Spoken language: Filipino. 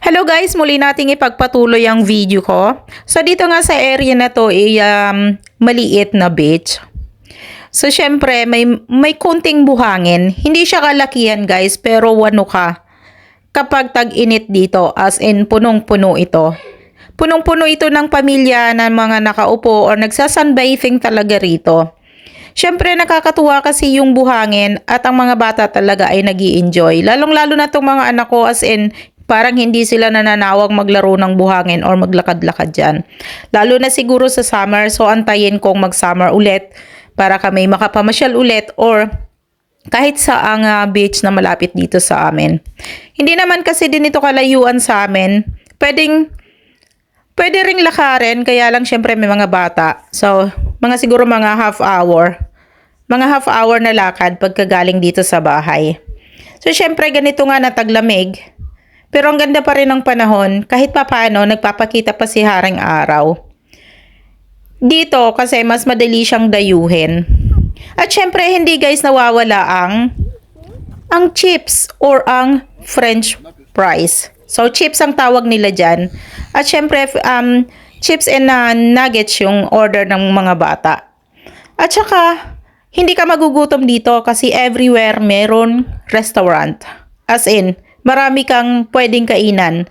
Hello guys, muli nating ipagpatuloy ang video ko. So dito nga sa area na to ay maliit na beach. So syempre may konting buhangin. Hindi siya kalakihan guys, pero wano ka kapag tag-init dito, as in punong-puno ito. Punong-puno ito ng pamilya ng mga nakaupo or nagsasunbathing talaga rito. Syempre nakakatuwa kasi yung buhangin at ang mga bata talaga ay nag-i-enjoy. Lalong-lalo na itong mga anak ko, as in parang hindi sila nananawag maglaro ng buhangin or maglakad-lakad dyan. Lalo na siguro sa summer, so antayin kong mag-summer ulit para kami makapamasyal ulit or kahit saang beach na malapit dito sa amin. Hindi naman kasi din ito kalayuan sa amin. Pwede ring lakarin, kaya lang syempre may mga bata. So, siguro mga half hour. Mga half hour na lakad pagkagaling dito sa bahay. So, syempre ganito nga na taglamig. Pero ang ganda pa rin ng panahon, kahit papaano nagpapakita pa si Haring Araw. Dito kasi mas madali siyang dayuhin. At syempre hindi guys nawawala ang chips or ang French fries. So chips ang tawag nila dyan. At syempre chips and nuggets yung order ng mga bata. At saka hindi ka magugutom dito kasi everywhere meron restaurant. As in, marami kang pwedeng kainan.